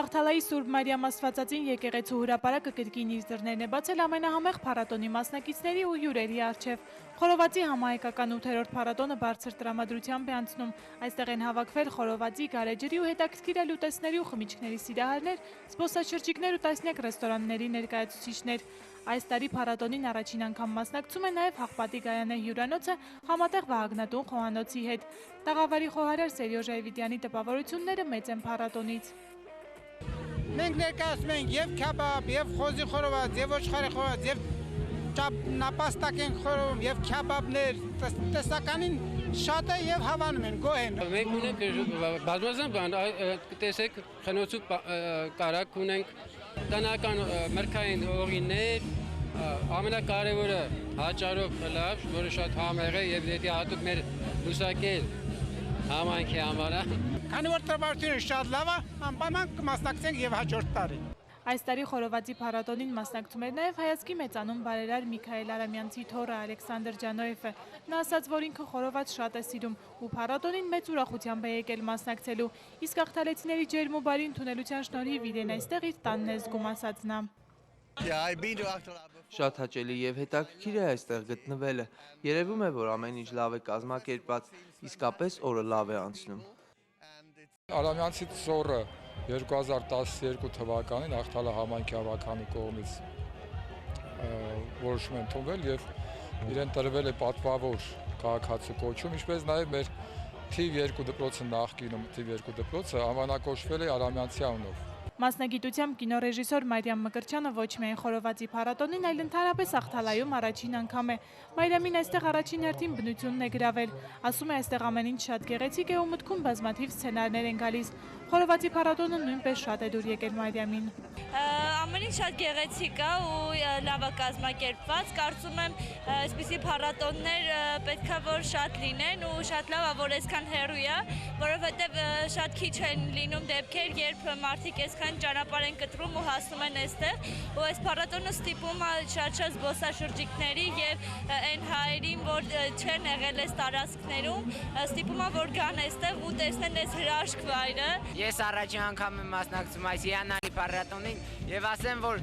Աղթալայի Սուրբ Մարիամ Աստվածածին եկեղեցու հրապարակը կրկին իր դռներն է բացել ամենահամեղ փառատոնի մասնակիցների ու հյուրերի առջև։ Խորովածի համահայկական 8-րդ փառատոնը բարձր տրամադրությամբ է անցնում։ Այստեղ են հավաքվել խորովածի, գարեջրի ու հետաքրքիր լուտեսների ու խմիչքների սիրահարներ, զբոսաշրջիկներ ու տասնյակ ռեստորանների ներկայացուցիչներ։ Այս տարի փառատոնին առաջին անգամ մասնակցում է նաև Հաղպատի Գայանե հյուրանոցը համատեղ Վահագնատուն խոհանոցի հետ։ Տաղավարի խոհարար Սերյոժ Այվիդյանի տպավորությունները մեծ են փառատոնից։ Մենք ներկայացնում ենք եւ քյաբաբ, եւ խոզի խորոված, եւ ոչխարի խորոված, եւ նապաստակ ենք խորովում, եւ քյաբաբներ, տեսականին շատ է եւ հավանում են, գոհ են։ Մենք ունենք բազմազան բան, տեսեք, խնոցու կարակ ունենք, տնական մրգային օղիներ, ամենակարևորը հաճարով խլավ, որը շատ համեղ է եւ դեպի հատուկ մեր լուսակել համայնքի համար։ Քանի որ տրամադրությունը շատ լավ է, անպայման կմասնակցենք եւ հաջորդ տարի։ Այս տարի խորովածի փառատոնին մասնակցում էր նաև հայացքի մեծանուն բարերար Միքայել Արամյանցի թոռը Ալեքսանդր Ջանոևը։ Նա ասաց, որ ինքը խորոված շատ է սիրում ու փառատոնին մեծ ուրախությամբ է եկել մասնակցելու։ Իսկ աղթալեցիների ջերմ ու բարի ընդունելության շնորհիվ իրեն այստեղ իր տանն է զգում, ասաց նա։ Շատ հաճելի եւ հետաքրքիր է այստեղ գտնվելը։ Երևում է, որ ամեն ինչ լավ է կազմակերպված, իսկապես օրը լավ է անցնում։ Արամյանցի ծոռը 2012 թվականին Աղթալա համայնքի ավականի կողմից որոշում է ընդունվել եւ իրեն տրվել է պատվավոր քաղաքացու կոչում, ինչպես նաեւ մեր թիվ 2 դպրոցը նախկինում թիվ 2 դպրոցը անվանակոչվել է Արամյանցի անունով։ Մասնագիտությամբ կինոռեժիսոր Մարիամ Մկրտչյանը ոչ միայն խորովածի փառատոնին, այլ ընդհանրապես Աղթալայում առաջին անգամ է։ Մարիամին այստեղ առաջին հերթին բնությունն է գրավել։ Ասում է, այստեղ ամեն ինչ շատ գեղեցիկ է ու մտքում բազմաթիվ սցենարներ են գալիս։ Խորովածի փառատոնը նույնպես շատ է դուր եկել Մարիամին։ Ամեն ինչ շատ գեղեցիկ է ու լավ է կազմակերպված։ Կարծում եմ, այսպիսի փառատոններ պետքա որ շատ լինեն ու շատ լավ է, որ այսքան հեռու է, որովհետև շատ քիչ են լինում դեպքեր, երբ մարդիկ այսքան ճանապարհ են կտրում ու հասնում են այստեղ, ու այս փառատոնը ստիպում է շատ զբոսաշրջիկների եւ այն հայերին, որ չեն եղել այս տարածքներում, ստիպում է որ գան այստեղ ու տեսնեն այս հրաշք վայրը։ Ես առաջին անգամ եմ մասնակցում այս հիանալի փառատոնին եւ ասեմ, որ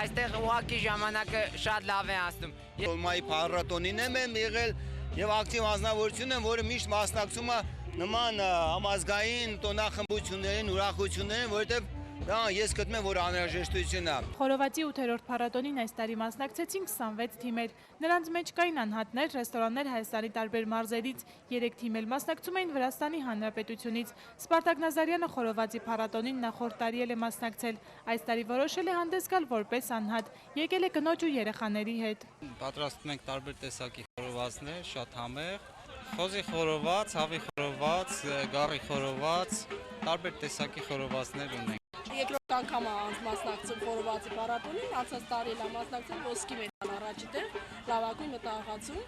այստեղ ուղղակի ժամանակը շատ լավ է անցնում։ Տոլմայի փառատոնին եմ եղել եւ ակտիվ անձնավորություն եմ, որը միշտ մասնակցում է նման համազգային տոնախմբություններին, ուրախություններին, որովհետեւ ես գտնում եմ, որ անհրաժեշտություն է։ Խորովածի 8-րդ փառատոնին այս տարի մասնակցեցին 26 թիմեր։ Նրանց մեջ կային անհատներ, ռեստորաններ Հայաստանի տարբեր մարզերից, 3 թիմ էլ մասնակցում էին Վրաստանի Հանրապետությունից։ Սպարտակ Նազարյանը խորովածի փառատոնին նախորդ տարի էլ է մասնակցել։ Այս տարի որոշել է հանդես գալ որպես անհատ։ Եկել է կնոջ ու երեխաների հետ։ Պատրաստում ենք տարբեր տեսակի խորովածներ, շատ համեղ, խոզի խորոված, հավի խորոված, գառի խորոված, տարբեր տեսակի խորովածներ ունենք։ Երկրորդ անգամ մասնակցում խորովածի փառատոնին, անցած տարի էլ մասնակցել ոսկի մեդալ առաջի տեղ, լավագույն մտահղացում։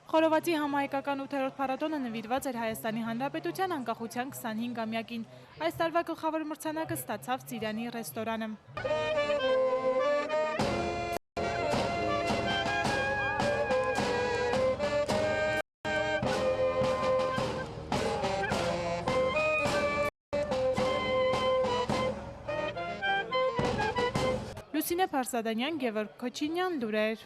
Խորովածի համահայկական 8-րդ փառատոնը նվիրված էր Հայաստանի Հանրապետության անկախության 25-ամյակին։ Այս տարվա գլխավոր մրցանակը ստացավ Ծիրանի ռեստորանը։ Լուսինե Փարսադանյան, Գևորգ Քոչինյան, լուրեր։